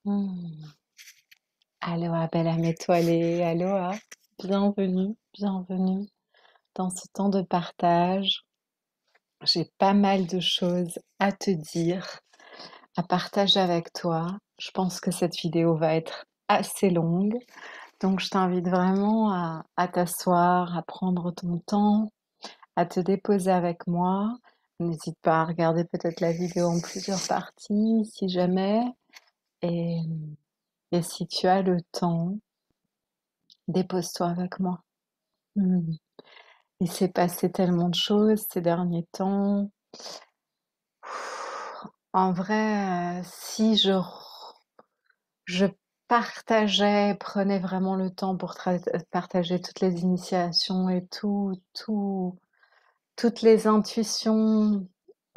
Mmh. Aloha, belle âme étoilée, aloha. Bienvenue, bienvenue dans ce temps de partage. J'ai pas mal de choses à te dire, à partager avec toi. Je pense que cette vidéo va être assez longue, donc je t'invite vraiment à t'asseoir, à prendre ton temps, à te déposer avec moi. N'hésite pas à regarder peut-être la vidéo en plusieurs parties si jamais. Et, et si tu as le temps, dépose-toi avec moi. Mmh. Il s'est passé tellement de choses ces derniers temps. En vrai, si je partageais, prenais vraiment le temps pour partager toutes les initiations et toutes les intuitions,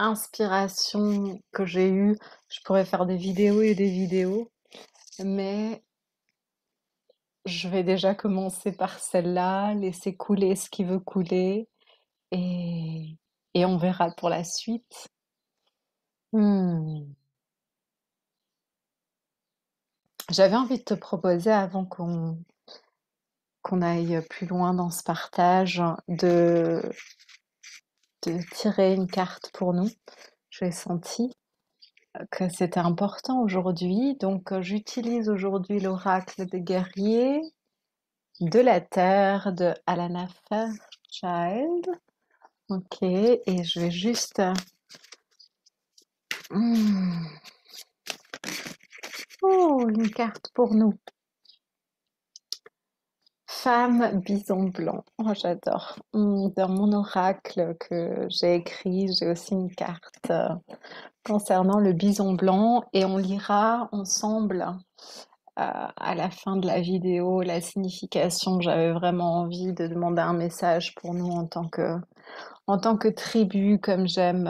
inspirations que j'ai eues, je pourrais faire des vidéos et des vidéos, mais je vais déjà commencer par celle-là, laisser couler ce qui veut couler et et on verra pour la suite. Mmh. J'avais envie de te proposer avant qu'on aille plus loin dans ce partage, de tirer une carte pour nous. J'ai senti que c'était important aujourd'hui, donc j'utilise aujourd'hui l'oracle des guerriers de la Terre de Alana Fairchild. Ok, et je vais juste... Oh, une carte pour nous. Femme bison blanc. Oh, j'adore. Dans mon oracle que j'ai écrit, j'ai aussi une carte concernant le bison blanc et on lira ensemble à la fin de la vidéo la signification. J'avais vraiment envie de demander un message pour nous en tant que tribu, comme j'aime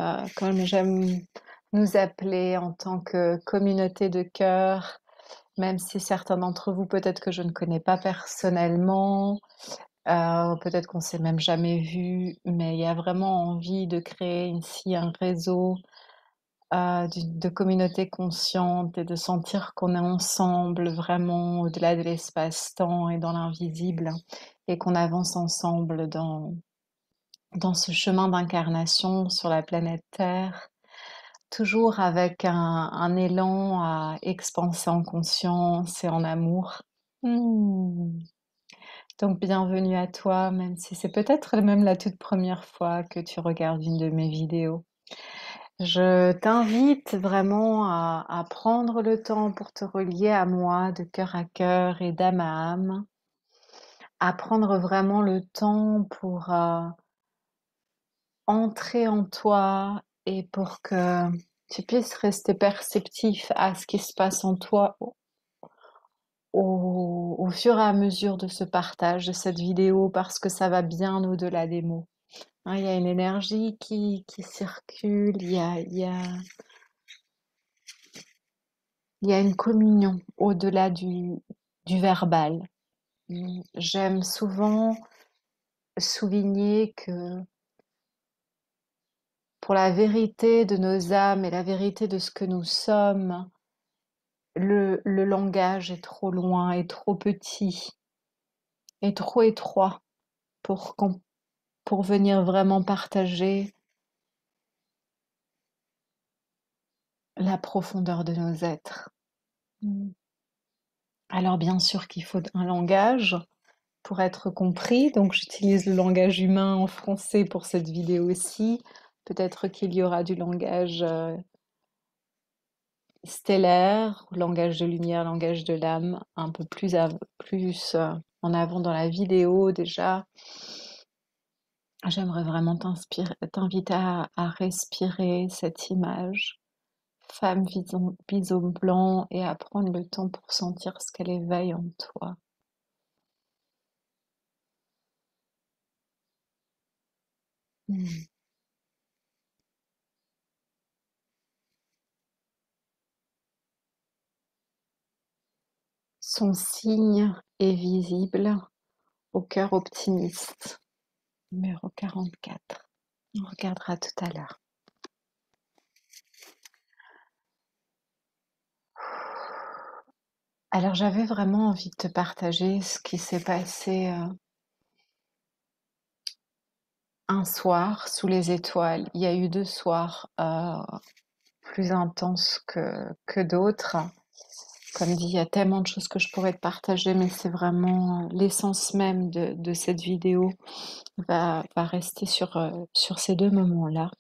nous appeler, en tant que communauté de cœur. Même si certains d'entre vous, peut-être que je ne connais pas personnellement, peut-être qu'on s'est même jamais vu, mais il y a vraiment envie de créer ici un réseau de communautés conscientes et de sentir qu'on est ensemble vraiment au-delà de l'espace-temps et dans l'invisible et qu'on avance ensemble dans ce chemin d'incarnation sur la planète Terre, toujours avec un élan à expanser en conscience et en amour. Hmm. Donc bienvenue à toi, même si c'est peut-être même la toute première fois que tu regardes une de mes vidéos. Je t'invite vraiment à prendre le temps pour te relier à moi de cœur à cœur et d'âme à âme, à prendre vraiment le temps pour entrer en toi et pour que tu puisses rester perceptif à ce qui se passe en toi au fur et à mesure de ce partage de cette vidéo parce que ça va bien au-delà des mots. Hein, il y a une énergie qui circule, il y a une communion au-delà du verbal. J'aime souvent souligner que pour la vérité de nos âmes et la vérité de ce que nous sommes, le langage est trop loin, est trop petit, est trop étroit pour, pour venir vraiment partager la profondeur de nos êtres. Alors bien sûr qu'il faut un langage pour être compris, donc j'utilise le langage humain en français pour cette vidéo aussi. Peut-être qu'il y aura du langage stellaire, langage de lumière, langage de l'âme, un peu plus, en avant dans la vidéo déjà. J'aimerais vraiment t'inviter à respirer cette image, femme bison blanc, et à prendre le temps pour sentir ce qu'elle éveille en toi. Son signe est visible au cœur optimiste, numéro 44. On regardera tout à l'heure. Alors j'avais vraiment envie de te partager ce qui s'est passé, un soir sous les étoiles. Il y a eu 2 soirs, plus intenses que d'autres. Comme dit, il y a tellement de choses que je pourrais te partager, mais c'est vraiment, l'essence même de cette vidéo va rester sur ces 2 moments-là.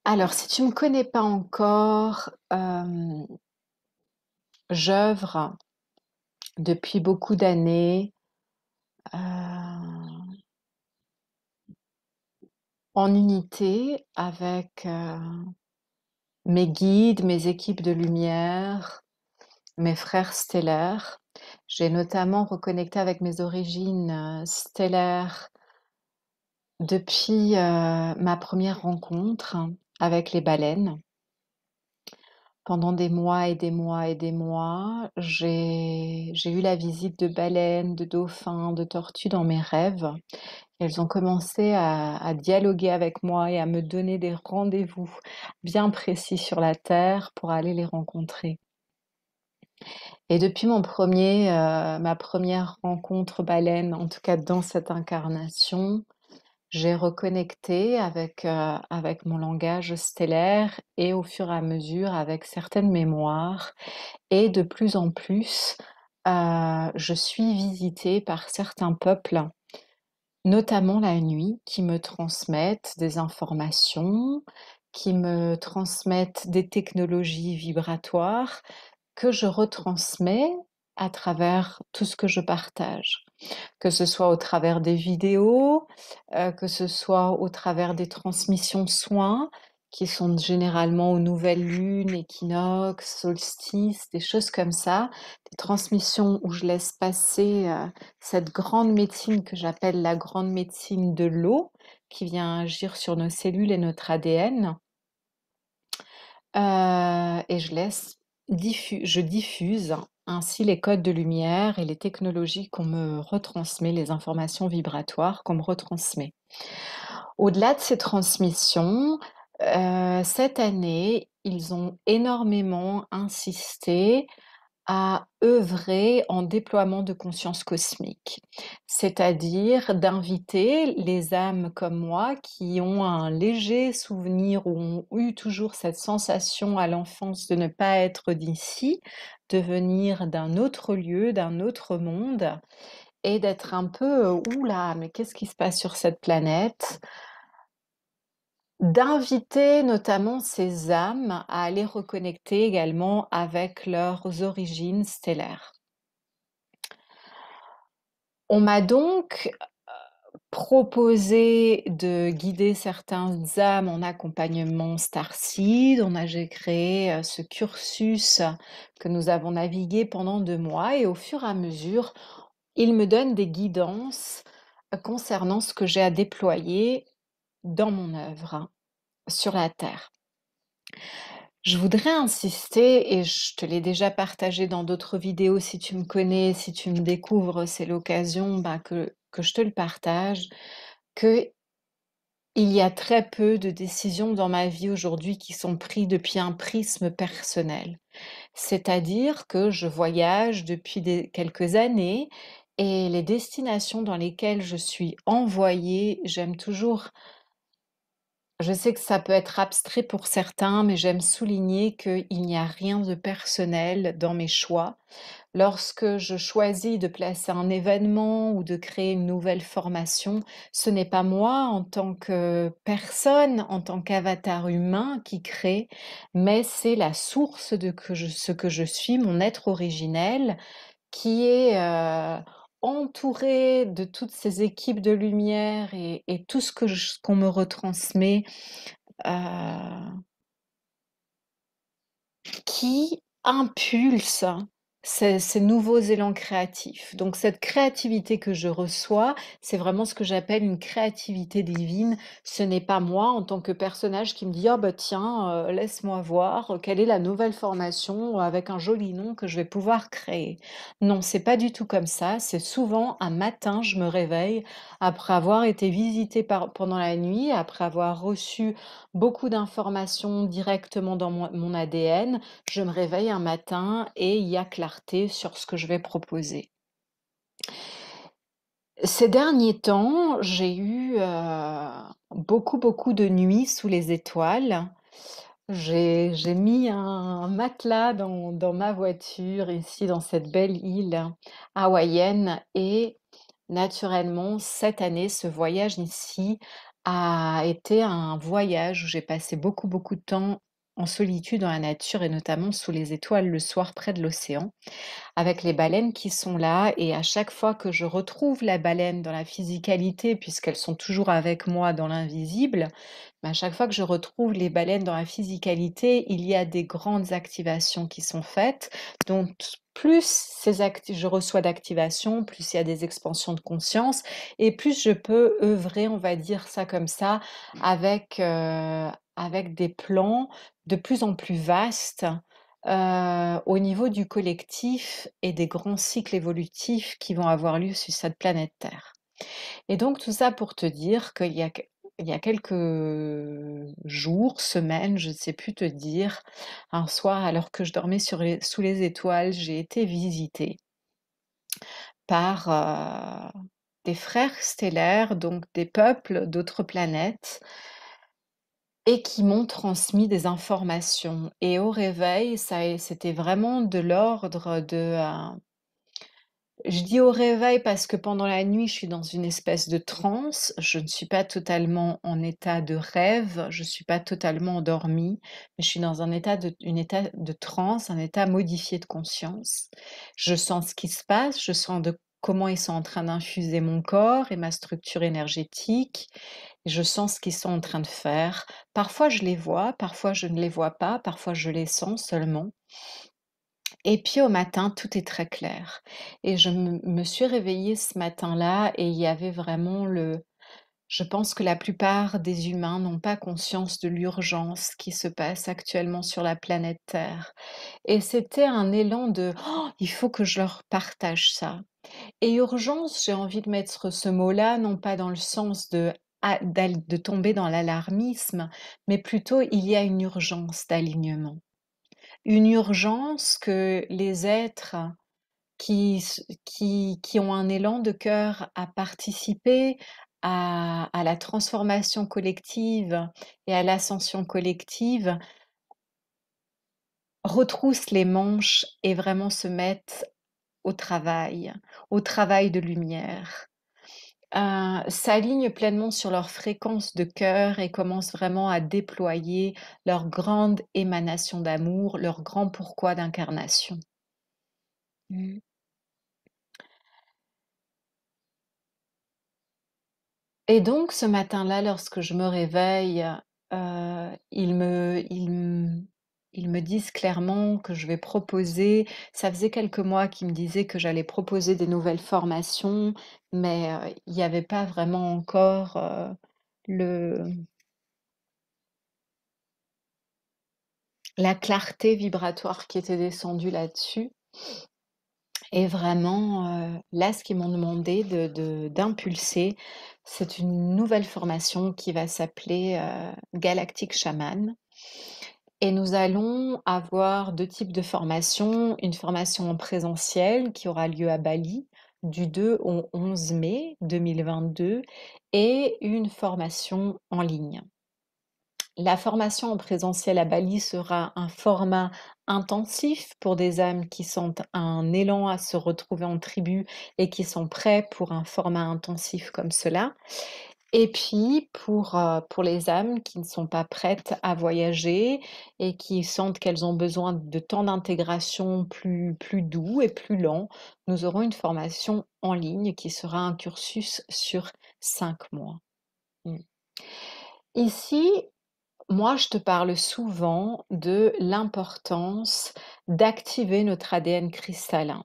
Alors si tu me connais pas encore, j'œuvre depuis beaucoup d'années, heu, en unité avec, mes guides, mes équipes de lumière, mes frères stellaires. J'ai notamment reconnecté avec mes origines, stellaires depuis, ma première rencontre avec les baleines. Pendant des mois et des mois et des mois, j'ai eu la visite de baleines, de dauphins, de tortues dans mes rêves. Elles ont commencé à dialoguer avec moi et à me donner des rendez-vous bien précis sur la Terre pour aller les rencontrer. Et depuis ma première rencontre baleine, en tout cas dans cette incarnation, j'ai reconnecté avec mon langage stellaire et au fur et à mesure avec certaines mémoires. Et de plus en plus, je suis visitée par certains peuples, notamment la nuit, qui me transmettent des informations, qui me transmettent des technologies vibratoires que je retransmets à travers tout ce que je partage. Que ce soit au travers des vidéos, que ce soit au travers des transmissions soins, qui sont généralement aux nouvelles lunes, équinoxes, solstices, des choses comme ça. Des transmissions où je laisse passer, cette grande médecine que j'appelle la grande médecine de l'eau, qui vient agir sur nos cellules et notre ADN. Et je diffuse ainsi les codes de lumière et les technologies qu'on me retransmet, les informations vibratoires qu'on me retransmet. Au-delà de ces transmissions, cette année, ils ont énormément insisté à œuvrer en déploiement de conscience cosmique. C'est-à-dire d'inviter les âmes comme moi qui ont un léger souvenir ou ont eu toujours cette sensation à l'enfance de ne pas être d'ici, de venir d'un autre lieu, d'un autre monde et d'être un peu, «Ouh là, mais qu'est-ce qui se passe sur cette planète?» D'inviter notamment ces âmes à aller reconnecter également avec leurs origines stellaires. On m'a donc proposé de guider certaines âmes en accompagnement starseed. J'ai créé ce cursus que nous avons navigué pendant 2 mois et au fur et à mesure, il me donne des guidances concernant ce que j'ai à déployer dans mon œuvre sur la Terre. Je voudrais insister, et je te l'ai déjà partagé dans d'autres vidéos, si tu me connais, si tu me découvres, c'est l'occasion que je te le partage, qu'il y a très peu de décisions dans ma vie aujourd'hui qui sont prises depuis un prisme personnel. C'est-à-dire que je voyage depuis quelques années et les destinations dans lesquelles je suis envoyée, j'aime toujours. Je sais que ça peut être abstrait pour certains, mais j'aime souligner qu'il n'y a rien de personnel dans mes choix. Lorsque je choisis de placer un événement ou de créer une nouvelle formation, ce n'est pas moi en tant que personne, en tant qu'avatar humain qui crée, mais c'est la source ce que je suis, mon être originel, qui est entouré de toutes ces équipes de lumière et tout ce qu'on me retransmet, qui impulse Ces nouveaux élans créatifs. Donc cette créativité que je reçois, c'est vraiment ce que j'appelle une créativité divine. Ce n'est pas moi en tant que personnage qui me dit: «Ah bah tiens, laisse-moi voir, quelle est la nouvelle formation avec un joli nom que je vais pouvoir créer». Non, c'est pas du tout comme ça. C'est souvent un matin, je me réveille après avoir été visitée pendant la nuit, après avoir reçu beaucoup d'informations directement dans mon ADN. Je me réveille un matin et il y a clarté sur ce que je vais proposer. Ces derniers temps, j'ai eu, beaucoup de nuits sous les étoiles. J'ai mis un matelas dans ma voiture ici dans cette belle île hawaïenne et naturellement cette année, ce voyage ici a été un voyage où j'ai passé beaucoup de temps en solitude dans la nature et notamment sous les étoiles le soir près de l'océan avec les baleines qui sont là et à chaque fois que je retrouve la baleine dans la physicalité, puisqu'elles sont toujours avec moi dans l'invisible, mais à chaque fois que je retrouve les baleines dans la physicalité, il y a des grandes activations qui sont faites. Donc plus je reçois d'activations, plus il y a des expansions de conscience et plus je peux œuvrer, on va dire ça comme ça, avec des plans de plus en plus vastes au niveau du collectif et des grands cycles évolutifs qui vont avoir lieu sur cette planète Terre. Et donc tout ça pour te dire il y a quelques jours, semaines, je ne sais plus te dire, un soir alors que je dormais sous les étoiles, j'ai été visitée par des frères stellaires, donc des peuples d'autres planètes, et qui m'ont transmis des informations. Et au réveil, c'était vraiment de l'ordre je dis au réveil parce que pendant la nuit, je suis dans une espèce de transe. Je ne suis pas totalement en état de rêve, je ne suis pas totalement endormie, mais je suis dans un état de transe, un état modifié de conscience. Je sens ce qui se passe, je sens comment ils sont en train d'infuser mon corps et ma structure énergétique. Je sens ce qu'ils sont en train de faire. Parfois, je les vois, parfois, je ne les vois pas, parfois, je les sens seulement. Et puis au matin, tout est très clair. Et me suis réveillée ce matin-là et il y avait vraiment je pense que la plupart des humains n'ont pas conscience de l'urgence qui se passe actuellement sur la planète Terre. Et c'était un élan de «Oh, il faut que je leur partage ça». Et urgence, j'ai envie de mettre ce mot-là, non pas dans le sens de tomber dans l'alarmisme, mais plutôt il y a une urgence d'alignement. Une urgence que les êtres qui ont un élan de cœur à participer à la transformation collective et à l'ascension collective, retroussent les manches et vraiment se mettent au travail de lumière. S'alignent pleinement sur leur fréquence de cœur et commencent vraiment à déployer leur grande émanation d'amour, leur grand pourquoi d'incarnation. Mmh. Et donc ce matin-là, lorsque je me réveille, ils me disent clairement que je vais proposer ça faisait quelques mois qu'ils me disaient que j'allais proposer des nouvelles formations, mais, il n'y avait pas vraiment encore, le la clarté vibratoire qui était descendue là-dessus et vraiment, là, ce qu'ils m'ont demandé d'impulser, c'est une nouvelle formation qui va s'appeler, Galactic Shaman et nous allons avoir 2 types de formations. Une formation en présentiel qui aura lieu à Bali du 2 au 11 mai 2022 et une formation en ligne. La formation en présentiel à Bali sera un format intensif pour des âmes qui sentent un élan à se retrouver en tribu et qui sont prêts pour un format intensif comme cela. Et puis pour les âmes qui ne sont pas prêtes à voyager et qui sentent qu'elles ont besoin de temps d'intégration plus doux et plus lent, nous aurons une formation en ligne qui sera un cursus sur 5 mois. Mmh. Ici, Moi, je te parle souvent de l'importance d'activer notre ADN cristallin.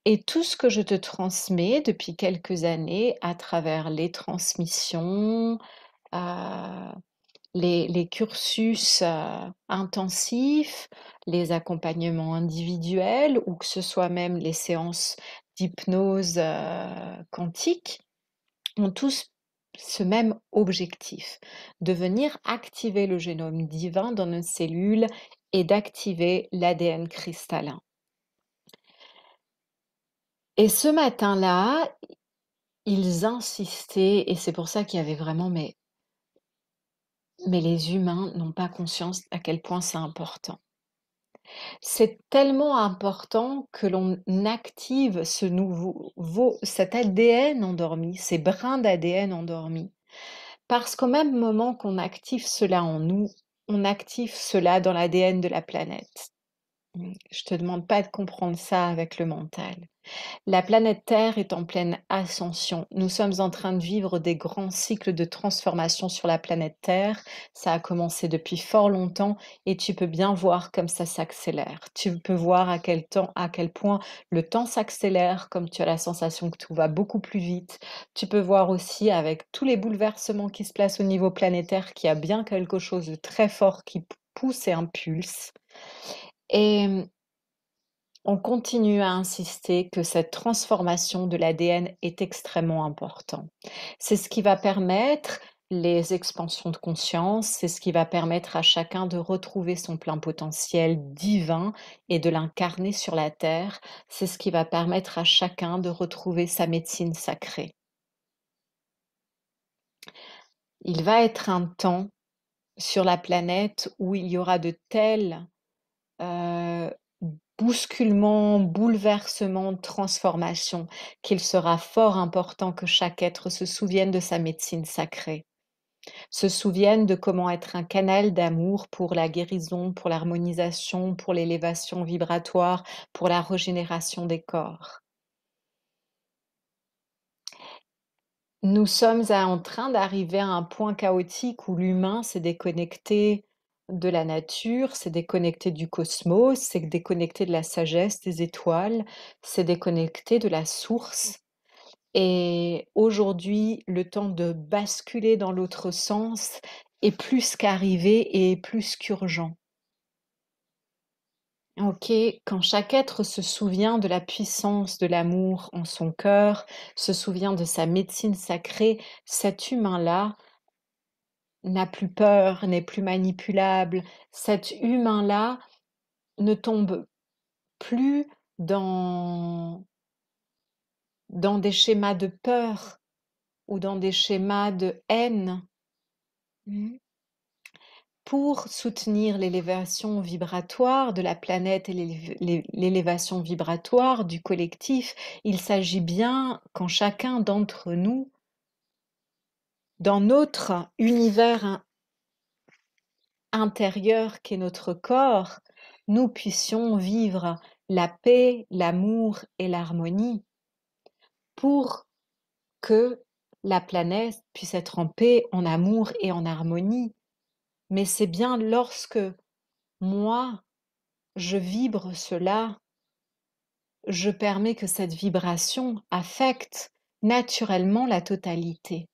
Et tout ce que je te transmets depuis quelques années à travers les transmissions, heu, les cursus, intensifs, les accompagnements individuels ou que ce soit même les séances d'hypnose, quantique, ont tous ce même objectif, de venir activer le génome divin dans nos cellules et d'activer l'ADN cristallin. Et ce matin-là, ils insistaient et c'est pour ça qu'il y avait vraiment mais les humains n'ont pas conscience à quel point c'est important. C'est tellement important que l'on active ce cet ADN endormi, ces brins d'ADN endormis. Parce qu'au même moment qu'on active cela en nous, on active cela dans l'ADN de la planète. Je te demande pas de comprendre ça avec le mental. La planète Terre est en pleine ascension. Nous sommes en train de vivre des grands cycles de transformation sur la planète Terre. Ça a commencé depuis fort longtemps et tu peux bien voir comme ça s'accélère. Tu peux voir à quel point le temps s'accélère, comme tu as la sensation que tout va beaucoup plus vite. Tu peux voir aussi avec tous les bouleversements qui se placent au niveau planétaire qu'il y a bien quelque chose de très fort qui pousse et impulse. Et on continue à insister que cette transformation de l'ADN est extrêmement important. C'est ce qui va permettre les expansions de conscience, c'est ce qui va permettre à chacun de retrouver son plein potentiel divin et de l'incarner sur la terre. C'est ce qui va permettre à chacun de retrouver sa médecine sacrée. Il va être un temps sur la planète où il y aura de tels heu, bousculements, bouleversements, transformations, qu'il sera fort important que chaque être se souvienne de sa médecine sacrée, se souvienne de comment être un canal d'amour pour la guérison, pour l'harmonisation, pour l'élévation vibratoire, pour la régénération des corps. Nous sommes en train d'arriver à un point chaotique où l'humain s'est déconnecté de la nature, s'est déconnecté du cosmos, s'est déconnecté de la sagesse des étoiles, s'est déconnecté de la source. Et aujourd'hui, le temps de basculer dans l'autre sens est plus qu'arrivé et plus qu'urgent. OK, quand chaque être se souvient de la puissance de l'amour en son cœur, se souvient de sa médecine sacrée, cet humain-là n'a plus peur, n'est plus manipulable. Cet humain-là ne tombe plus dans des schémas de peur ou dans des schémas de haine. Mmh. Pour soutenir l'élévation vibratoire de la planète et l'élévation vibratoire du collectif, il s'agit bien quand chacun d'entre nous, dans notre univers intérieur qu'est notre corps, nous puissions vivre la paix, l'amour et l'harmonie pour que la planète puisse être en paix, en amour et en harmonie. Mais c'est bien lorsque moi, je vibre cela, je permets que cette vibration affecte naturellement la totalité.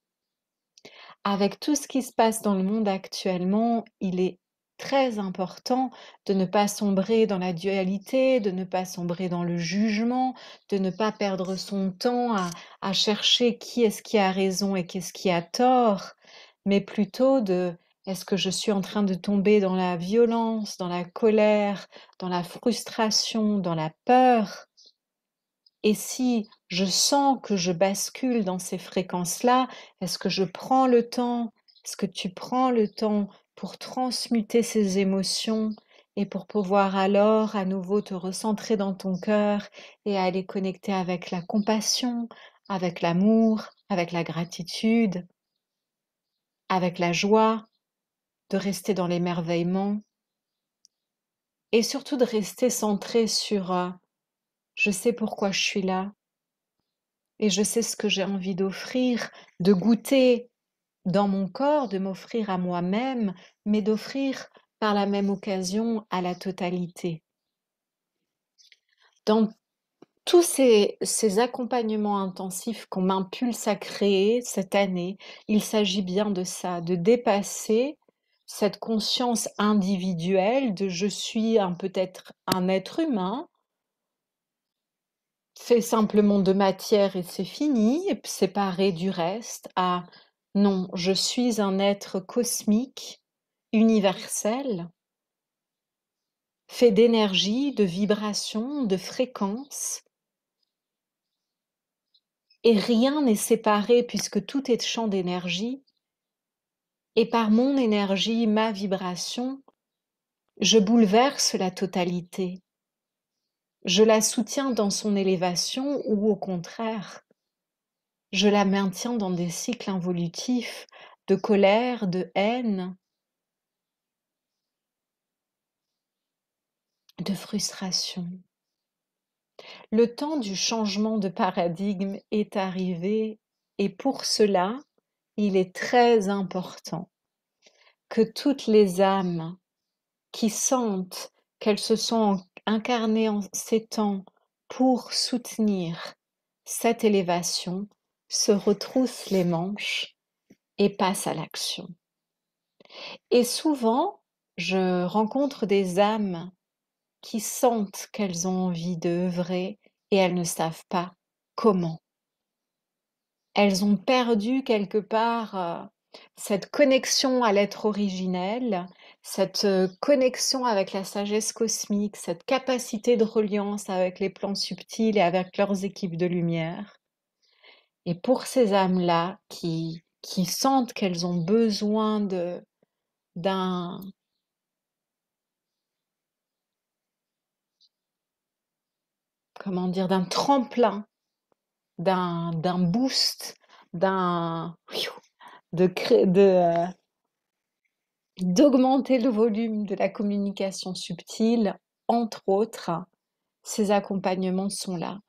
Avec tout ce qui se passe dans le monde actuellement, il est très important de ne pas sombrer dans la dualité, de ne pas sombrer dans le jugement, de ne pas perdre son temps à chercher qui est-ce qui a raison et qu'est-ce qui a tort, mais plutôt de est-ce que je suis en train de tomber dans la violence, dans la colère, dans la frustration, dans la peur? Et si je sens que je bascule dans ces fréquences-là, est-ce que je prends le temps? Est-ce que tu prends le temps pour transmuter ces émotions et pour pouvoir alors à nouveau te recentrer dans ton cœur et aller connecter avec la compassion, avec l'amour, avec la gratitude, avec la joie, de rester dans l'émerveillement et surtout de rester centré sur, je sais pourquoi je suis là et je sais ce que j'ai envie d'offrir, de goûter. dans mon corps, de m'offrir à moi-même, mais d'offrir par la même occasion à la totalité. Dans tous ces accompagnements intensifs qu'on m'impulse à créer cette année, il s'agit bien de ça, de dépasser cette conscience individuelle de je suis peut-être un être humain, fait simplement de matière et c'est fini, et séparé du reste, à non, je suis un être cosmique, universel, fait d'énergie, de vibrations, de fréquences, et rien n'est séparé puisque tout est champ d'énergie, et par mon énergie, ma vibration, je bouleverse la totalité. Je la soutiens dans son élévation ou au contraire, je la maintiens dans des cycles involutifs de colère, de haine, de frustration. Le temps du changement de paradigme est arrivé et pour cela, il est très important que toutes les âmes qui sentent qu'elles se sont incarnées en ces temps pour soutenir cette élévation se retroussent les manches et passent à l'action. Et souvent, je rencontre des âmes qui sentent qu'elles ont envie d'œuvrer et elles ne savent pas comment. Elles ont perdu quelque part cette connexion à l'être originel, cette connexion avec la sagesse cosmique, cette capacité de reliance avec les plans subtils et avec leurs équipes de lumière. Et pour ces âmes-là qui sentent qu'elles ont besoin d'un comment dire, d'un tremplin, d'un boost, d'un de d'augmenter le volume de la communication subtile, entre autres, ces accompagnements sont là.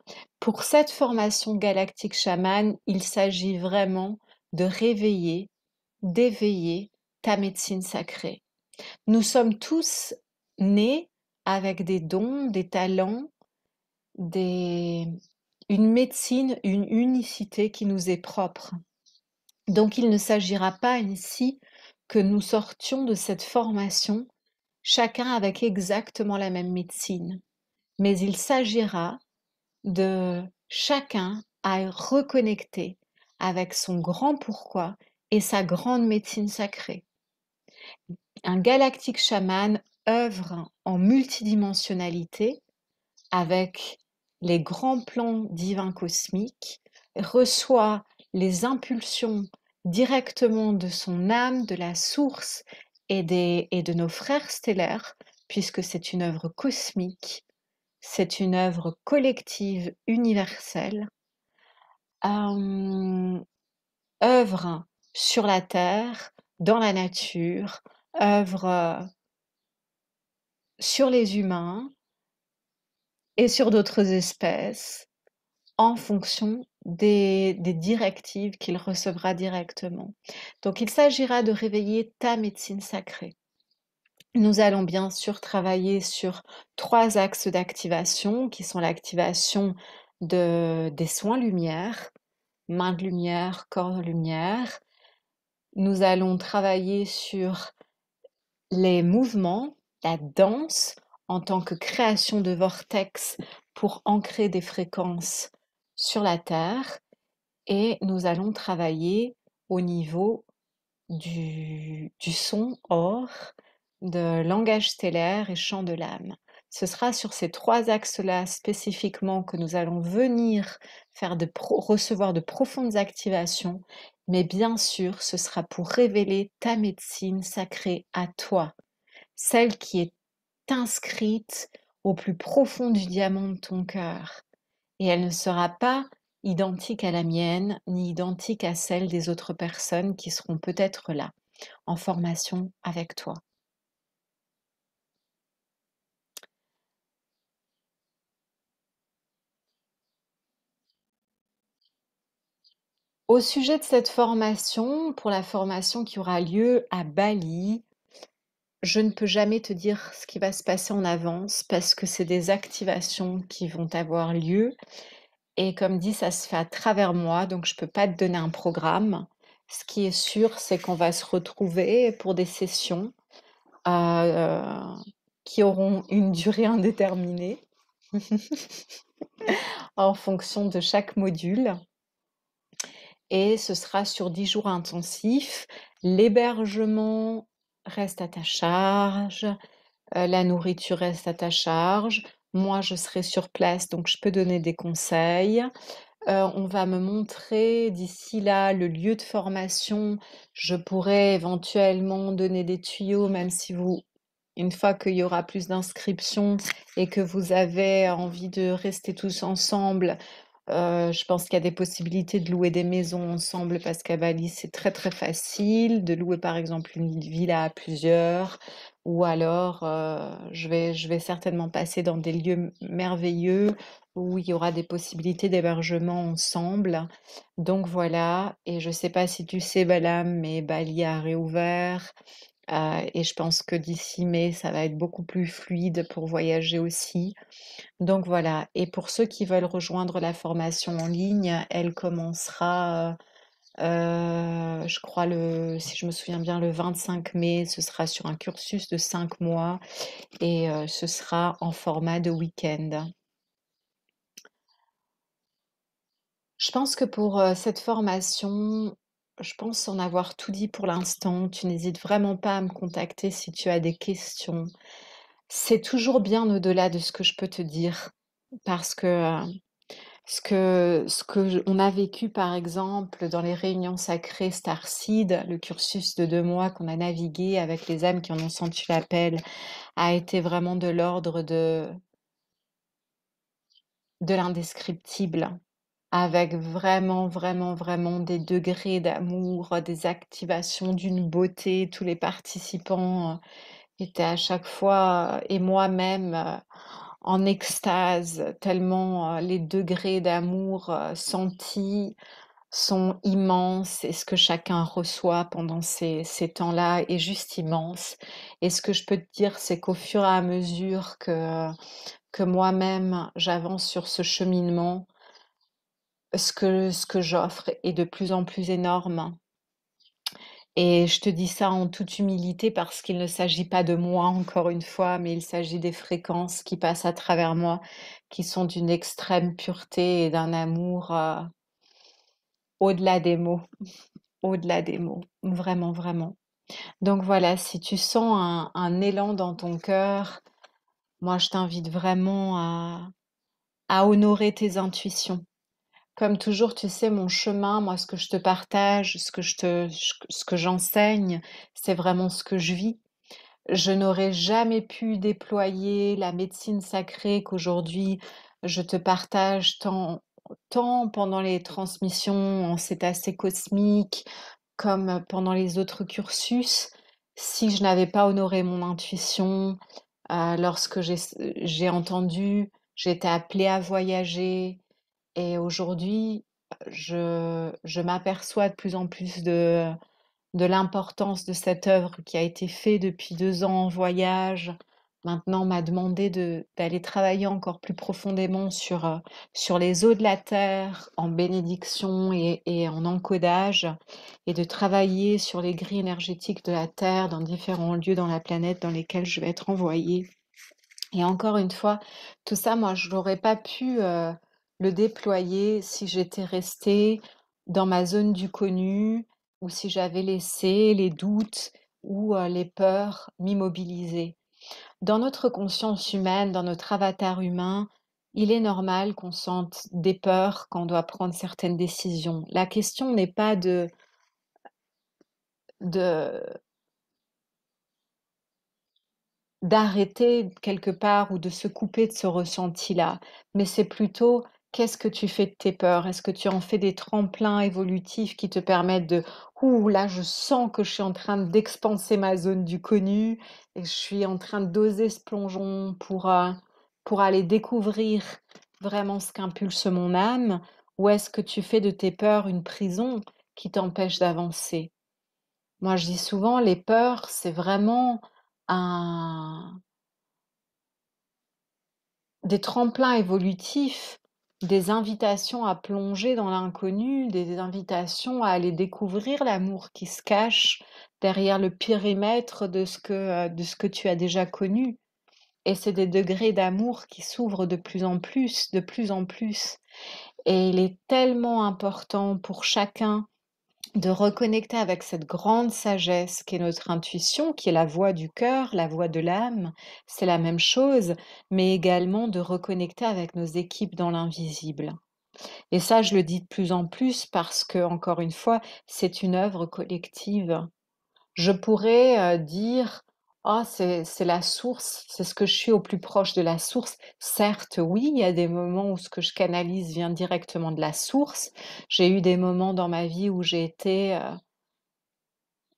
Pour cette formation galactique chaman, il s'agit vraiment de réveiller, d'éveiller ta médecine sacrée. Nous sommes tous nés avec des dons, des talents, des une médecine, une unicité qui nous est propre. Donc il ne s'agira pas ici que nous sortions de cette formation, chacun avec exactement la même médecine, mais il s'agira de chacun à reconnecter avec son grand pourquoi et sa grande médecine sacrée. Un galactique chaman œuvre en multidimensionnalité avec les grands plans divins cosmiques, reçoit les impulsions directement de son âme, de la source et de nos frères stellaires, puisque c'est une œuvre cosmique, c'est une œuvre collective universelle, euh, œuvre sur la terre, dans la nature, œuvre sur les humains et sur d'autres espèces, en fonction des directives qu'il recevra directement. Donc il s'agira de réveiller ta médecine sacrée. Nous allons bien sûr travailler sur 3 axes d'activation qui sont l'activation des soins lumière, main de lumière, corps de lumière. Nous allons travailler sur les mouvements, la danse en tant que création de vortex pour ancrer des fréquences sur la Terre et nous allons travailler au niveau du son or, de langage stellaire et chant de l'âme. Ce sera sur ces 3 axes-là spécifiquement que nous allons venir faire recevoir de profondes activations, mais bien sûr, ce sera pour révéler ta médecine sacrée à toi, celle qui est inscrite au plus profond du diamant de ton cœur. Et elle ne sera pas identique à la mienne, ni identique à celle des autres personnes qui seront peut-être là, en formation avec toi. Au sujet de cette formation, pour la formation qui aura lieu à Bali, je ne peux jamais te dire ce qui va se passer en avance parce que c'est des activations qui vont avoir lieu. Et comme dit, ça se fait à travers moi, donc je peux pas te donner un programme. Ce qui est sûr, c'est qu'on va se retrouver pour des sessions qui auront une durée indéterminée en fonction de chaque module. Et ce sera sur 10 jours intensifs. L'hébergement reste à ta charge, la nourriture reste à ta charge. Moi, je serai sur place, donc je peux donner des conseils. On va me montrer d'ici là le lieu de formation. Je pourrais éventuellement donner des tuyaux, même si vous, une fois qu'il y aura plus d'inscriptions et que vous avez envie de rester tous ensemble, je pense qu'il y a des possibilités de louer des maisons ensemble parce qu'à Bali, c'est très très facile de louer par exemple une villa à plusieurs ou alors je vais certainement passer dans des lieux merveilleux où il y aura des possibilités d'hébergement ensemble. Donc voilà, et je sais pas si tu sais Balam, mais Bali a réouvert et je pense que d'ici mai, ça va être beaucoup plus fluide pour voyager aussi. Donc voilà, et pour ceux qui veulent rejoindre la formation en ligne, elle commencera, je crois, si je me souviens bien, le 25 mai. Ce sera sur un cursus de 5 mois et ce sera en format de week-end. Je pense que pour cette formation, je pense en avoir tout dit pour l'instant. Tu n'hésites vraiment pas à me contacter si tu as des questions. C'est toujours bien au-delà de ce que je peux te dire parce que on a vécu, par exemple, dans les réunions sacrées Starseed, le cursus de 2 mois qu'on a navigué avec les âmes qui en ont senti l'appel, a été vraiment de l'ordre de l'indescriptible, avec vraiment, vraiment, vraiment des degrés d'amour, des activations d'une beauté. Tous les participants étaient à chaque fois, et moi-même, en extase, tellement les degrés d'amour sentis sont immenses et ce que chacun reçoit pendant ces temps-là est juste immense. Et ce que je peux te dire, c'est qu'au fur et à mesure que moi-même j'avance sur ce cheminement, ce que j'offre est de plus en plus énorme. Et je te dis ça en toute humilité parce qu'il ne s'agit pas de moi, encore une fois, mais il s'agit des fréquences qui passent à travers moi, qui sont d'une extrême pureté et d'un amour au-delà des mots, au-delà des mots, vraiment, vraiment. Donc voilà, si tu sens un élan dans ton cœur, moi je t'invite vraiment à honorer tes intuitions. Comme toujours, tu sais, mon chemin, moi, ce que je te partage, ce que j'enseigne, c'est vraiment ce que je vis. Je n'aurais jamais pu déployer la médecine sacrée qu'aujourd'hui je te partage tant pendant les transmissions en cétacé cosmique comme pendant les autres cursus si je n'avais pas honoré mon intuition lorsque j'ai entendu, j'étais appelée à voyager et aujourd'hui je m'aperçois de plus en plus de l'importance de cette œuvre qui a été faite depuis 2 ans en voyage. Maintenant, on m'a demandé d'aller travailler encore plus profondément sur les eaux de la terre, en bénédiction et en encodage, et de travailler sur les grilles énergétiques de la terre dans différents lieux dans la planète dans lesquels je vais être envoyée. Et encore une fois, tout ça, moi, je n'aurais pas pu le déployer si j'étais restée dans ma zone du connu ou si j'avais laissé les doutes ou les peurs m'immobiliser. Dans notre conscience humaine, dans notre avatar humain, il est normal qu'on sente des peurs quand on doit prendre certaines décisions. La question n'est pas de, d'arrêter quelque part ou de se couper de ce ressenti-là, mais c'est plutôt qu'est-ce que tu fais de tes peurs? Est-ce que tu en fais des tremplins évolutifs qui te permettent de ouh là, je sens que je suis en train d'expanser ma zone du connu et je suis en train d'oser ce plongeon pour aller découvrir vraiment ce qu'impulse mon âme? ou est-ce que tu fais de tes peurs une prison qui t'empêche d'avancer? Moi, je dis souvent, les peurs, c'est vraiment un des tremplins évolutifs, des invitations à plonger dans l'inconnu, des invitations à aller découvrir l'amour qui se cache derrière le périmètre de ce que tu as déjà connu. Et c'est des degrés d'amour qui s'ouvrent de plus en plus, de plus en plus. Et il est tellement important pour chacun de reconnecter avec cette grande sagesse qui est notre intuition, qui est la voix du cœur, la voix de l'âme, c'est la même chose, mais également de reconnecter avec nos équipes dans l'invisible. Et ça, je le dis de plus en plus parce que, encore une fois, c'est une œuvre collective. Je pourrais dire: «Ah, c'est la source, c'est ce que je suis au plus proche de la source». Certes, oui, il y a des moments où ce que je canalise vient directement de la source. J'ai eu des moments dans ma vie où j'ai été,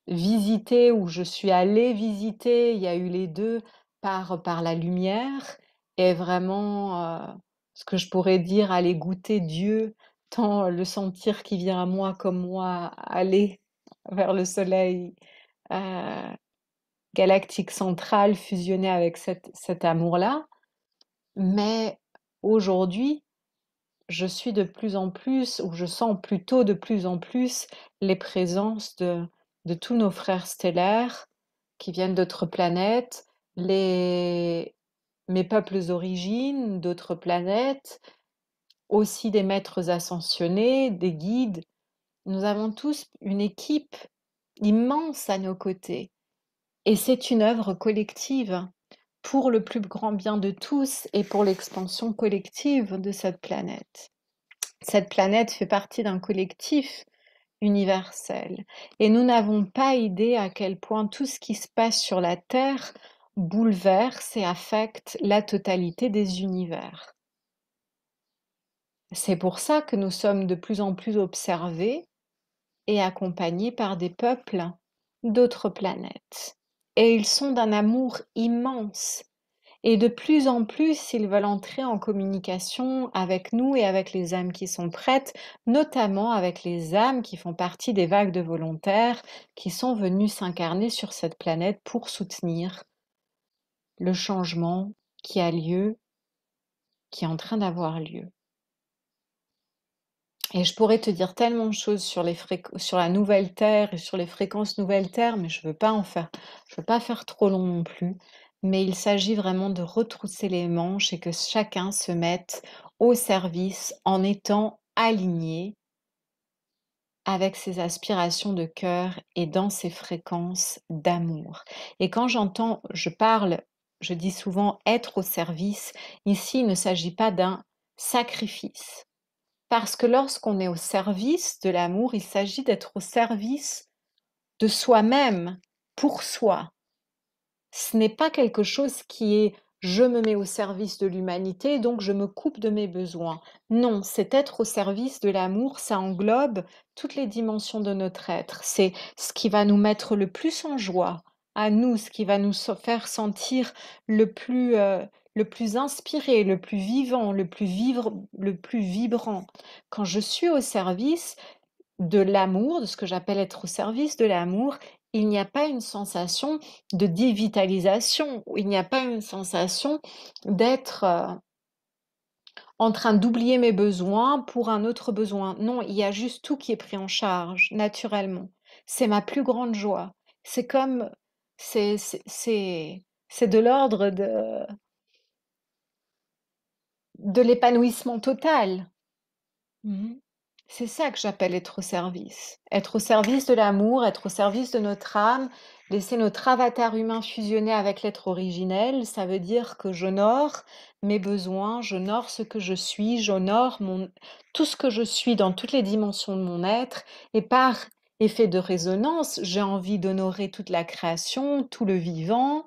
visiter, où je suis allée visiter, il y a eu les 2 par la lumière et vraiment, ce que je pourrais dire, aller goûter Dieu, tant le sentir qui vient à moi comme moi aller vers le soleil, heu galactique centrale fusionnée avec cet amour-là. Mais aujourd'hui, je suis de plus en plus, ou je sens plutôt de plus en plus les présences de tous nos frères stellaires qui viennent d'autres planètes, mes peuples origines d'autres planètes, aussi des maîtres ascensionnés, des guides. Nous avons tous une équipe immense à nos côtés. Et c'est une œuvre collective pour le plus grand bien de tous et pour l'expansion collective de cette planète. Cette planète fait partie d'un collectif universel et nous n'avons pas idée à quel point tout ce qui se passe sur la Terre bouleverse et affecte la totalité des univers. C'est pour ça que nous sommes de plus en plus observés et accompagnés par des peuples d'autres planètes. Et ils sont d'un amour immense. Et de plus en plus, ils veulent entrer en communication avec nous et avec les âmes qui sont prêtes, notamment avec les âmes qui font partie des vagues de volontaires qui sont venus s'incarner sur cette planète pour soutenir le changement qui a lieu, qui est en train d'avoir lieu. Et je pourrais te dire tellement de choses sur sur la nouvelle Terre et sur les fréquences nouvelle Terre, mais je veux pas faire trop long non plus. Mais il s'agit vraiment de retrousser les manches et que chacun se mette au service en étant aligné avec ses aspirations de cœur et dans ses fréquences d'amour. Et quand je dis souvent être au service. Ici, il ne s'agit pas d'un sacrifice. Parce que lorsqu'on est au service de l'amour, il s'agit d'être au service de soi-même, pour soi. Ce n'est pas quelque chose qui est je me mets au service de l'humanité, donc je me coupe de mes besoins. Non, c'est être au service de l'amour, ça englobe toutes les dimensions de notre être. C'est ce qui va nous mettre le plus en joie, à nous, ce qui va nous faire sentir le plus inspiré, le plus vivant, le plus vibrant. Quand je suis au service de l'amour, de ce que j'appelle être au service de l'amour, il n'y a pas une sensation de dévitalisation, il n'y a pas une sensation d'être en train d'oublier mes besoins pour un autre besoin. Non, il y a juste tout qui est pris en charge, naturellement. C'est ma plus grande joie. C'est comme, c'est de l'ordre de l'épanouissement total. Mhm. C'est ça que j'appelle être au service. Être au service de l'amour, être au service de notre âme, laisser notre avatar humain fusionner avec l'être originel, ça veut dire que j'honore mes besoins, j'honore ce que je suis, tout ce que je suis dans toutes les dimensions de mon être, et par effet de résonance, j'ai envie d'honorer toute la création, tout le vivant,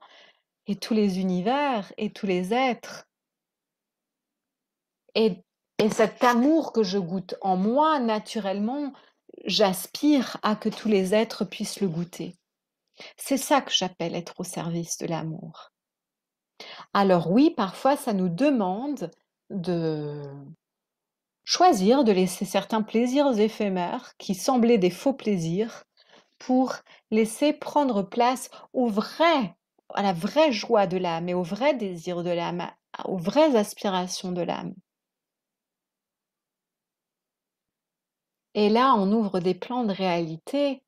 et tous les univers, et tous les êtres. Et, et cet amour que je goûte en moi, naturellement, j'aspire à que tous les êtres puissent le goûter. C'est ça que j'appelle être au service de l'amour. Alors oui, parfois ça nous demande de, choisir de laisser certains plaisirs éphémères qui semblaient des faux plaisirs pour laisser prendre place à la vraie joie de l'âme et au vrai désir de l'âme, aux vraies aspirations de l'âme. Et là, on ouvre des plans de réalité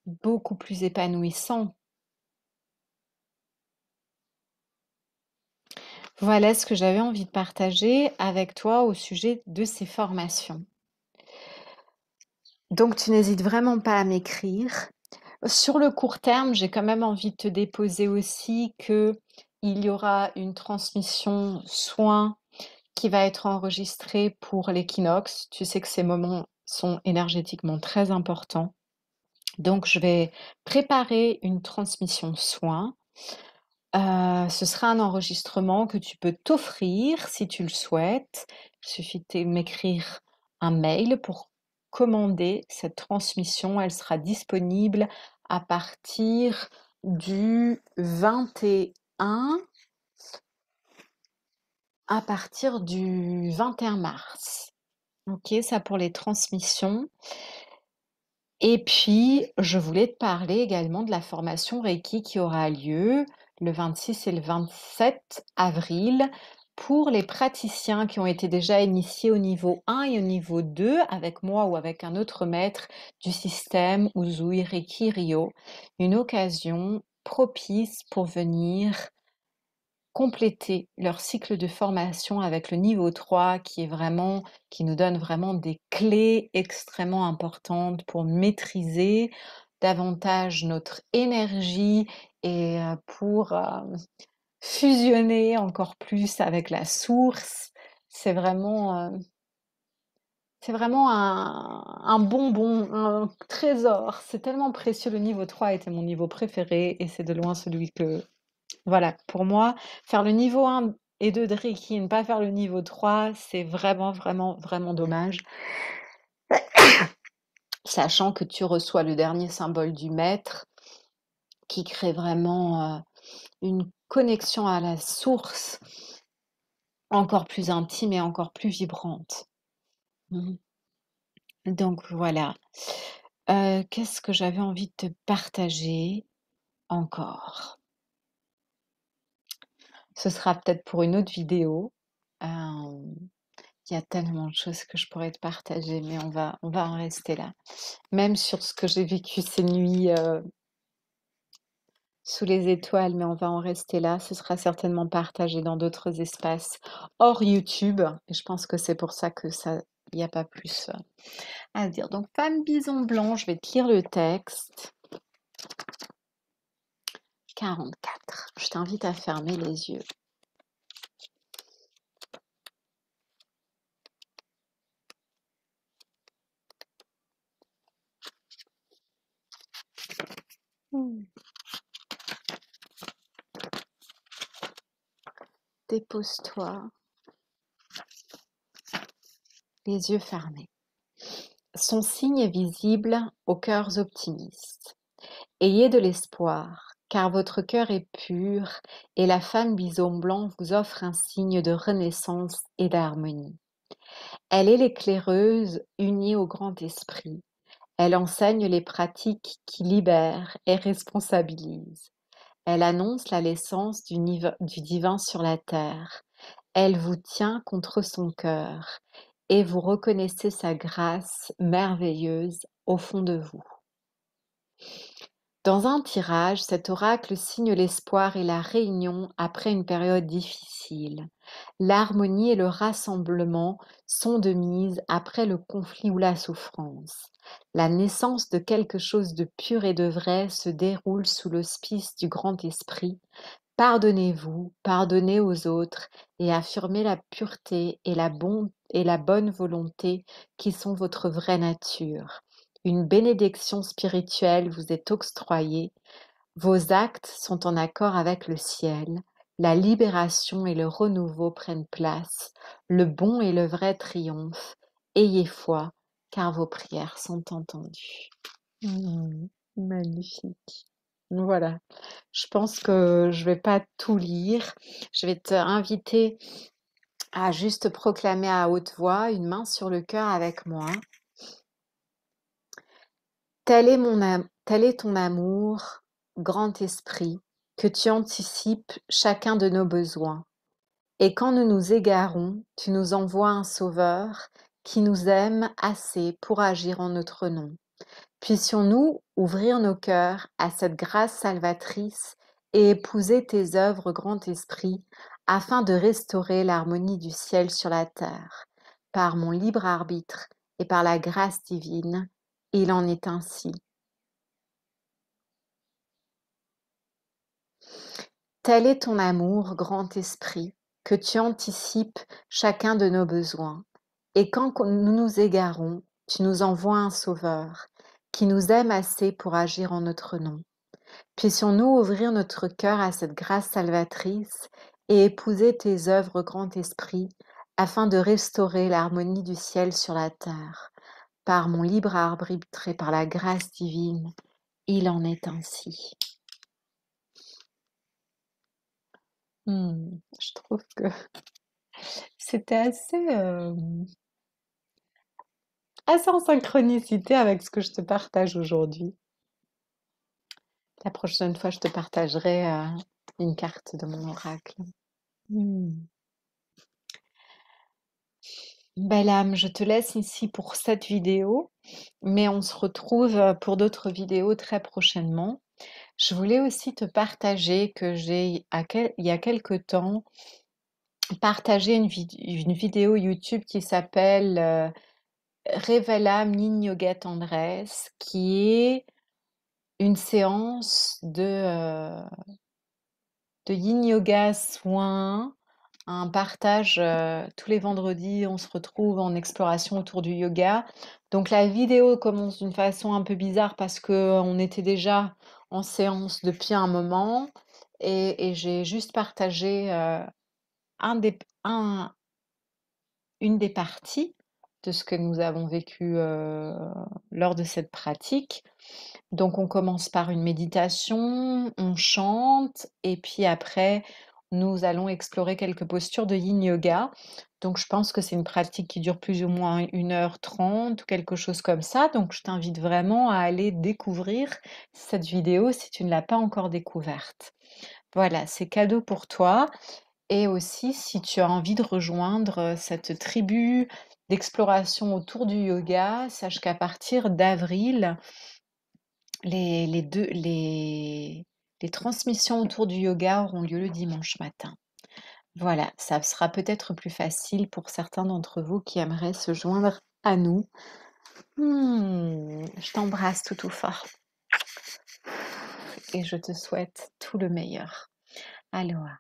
beaucoup plus épanouissants. Voilà ce que j'avais envie de partager avec toi au sujet de ces formations. Donc, tu n'hésites vraiment pas à m'écrire. Sur le court terme, j'ai quand même envie de te déposer aussi que il y aura une transmission soin qui va être enregistrée pour l'équinoxe. Tu sais que ces moments sont énergétiquement très importants. Donc, je vais préparer une transmission soin. Ce sera un enregistrement que tu peux t'offrir si tu le souhaites. Il suffit de m'écrire un mail pour commander cette transmission. Elle sera disponible à partir du 21, à partir du 21 mars. Ok, ça pour les transmissions. Et puis, je voulais te parler également de la formation Reiki qui aura lieu le 26 et le 27 avril pour les praticiens qui ont été déjà initiés au niveau 1 et au niveau 2 avec moi ou avec un autre maître du système Uzui Reiki Ryo. Une occasion propice pour venir compléter leur cycle de formation avec le niveau 3 qui nous donne vraiment des clés extrêmement importantes pour maîtriser davantage notre énergie et pour fusionner encore plus avec la source. C'est vraiment un bonbon, un trésor. C'est tellement précieux. Le niveau 3 était mon niveau préféré et c'est de loin celui que voilà, pour moi, faire le niveau 1 et 2 de Reiki et ne pas faire le niveau 3, c'est vraiment, vraiment, vraiment dommage. Sachant que tu reçois le dernier symbole du maître qui crée vraiment une connexion à la source encore plus intime et encore plus vibrante. Mhm. Donc voilà. Qu'est-ce que j'avais envie de te partager encore? Ce sera peut-être pour une autre vidéo. Euh, Il y a tellement de choses que je pourrais te partager, mais on va en rester là. Même sur ce que j'ai vécu ces nuits sous les étoiles, mais on va en rester là. Ce sera certainement partagé dans d'autres espaces hors YouTube. Et je pense que c'est pour ça que ça, il n'y a pas plus à dire. Donc, femme bison blanc, je vais te lire le texte. 44. Je t'invite à fermer les yeux. Dépose-toi, les yeux fermés. Son signe est visible aux cœurs optimistes. Ayez de l'espoir, car votre cœur est pur et la femme bison blanc vous offre un signe de renaissance et d'harmonie. Elle est l'éclaireuse unie au grand esprit. Elle enseigne les pratiques qui libèrent et responsabilisent. Elle annonce la naissance du divin sur la terre. Elle vous tient contre son cœur et vous reconnaissez sa grâce merveilleuse au fond de vous. Dans un tirage, cet oracle signe l'espoir et la réunion après une période difficile. L'harmonie et le rassemblement sont de mise après le conflit ou la souffrance. La naissance de quelque chose de pur et de vrai se déroule sous l'auspice du grand esprit. Pardonnez-vous, pardonnez aux autres et affirmez la pureté et la bonne volonté qui sont votre vraie nature. Une bénédiction spirituelle vous est octroyée. Vos actes sont en accord avec le ciel. La libération et le renouveau prennent place. Le bon et le vrai triomphent. Ayez foi, car vos prières sont entendues. Magnifique. Voilà. Je pense que je vais pas tout lire. Je vais t'inviter à juste proclamer à haute voix, une main sur le cœur avec moi. Tel est ton amour, grand esprit, que tu anticipes chacun de nos besoins. Et quand nous nous égarons, tu nous envoies un sauveur qui nous aime assez pour agir en notre nom. Puissions-nous ouvrir nos cœurs à cette grâce salvatrice et épouser tes œuvres, grand esprit, afin de restaurer l'harmonie du ciel sur la terre. Par mon libre arbitre et par la grâce divine, il en est ainsi. Tel est ton amour, grand esprit, que tu anticipes chacun de nos besoins. Et quand nous nous égarons, tu nous envoies un sauveur qui nous aime assez pour agir en notre nom. Puissions-nous ouvrir notre cœur à cette grâce salvatrice et épouser tes œuvres, grand esprit, afin de restaurer l'harmonie du ciel sur la terre. Par mon libre arbitre et par la grâce divine, il en est ainsi. Je trouve que c'était assez en synchronicité avec ce que je te partage aujourd'hui. La prochaine fois, je te partagerai une carte de mon oracle. Belle âme, je te laisse ici pour cette vidéo, mais on se retrouve pour d'autres vidéos très prochainement. Je voulais aussi te partager que il y a quelque temps, partagé une vidéo YouTube qui s'appelle Révélam Yin Yoga Tendresse, qui est une séance de Yin Yoga soin, un partage tous les vendredis, on se retrouve en exploration autour du yoga. Donc la vidéo commence d'une façon un peu bizarre parce que on était déjà en séance depuis un moment et j'ai juste partagé un des, un- une des parties de ce que nous avons vécu lors de cette pratique. Donc on commence par une méditation, on chante et puis après nous allons explorer quelques postures de yin yoga. Donc je pense que c'est une pratique qui dure plus ou moins 1h30 ou quelque chose comme ça. Donc je t'invite vraiment à aller découvrir cette vidéo si tu ne l'as pas encore découverte. Voilà, c'est cadeau pour toi. Et aussi si tu as envie de rejoindre cette tribu d'exploration autour du yoga, sache qu'à partir d'avril, les transmissions autour du yoga auront lieu le dimanche matin. Voilà, ça sera peut-être plus facile pour certains d'entre vous qui aimeraient se joindre à nous. Je t'embrasse tout fort et je te souhaite tout le meilleur. Aloha.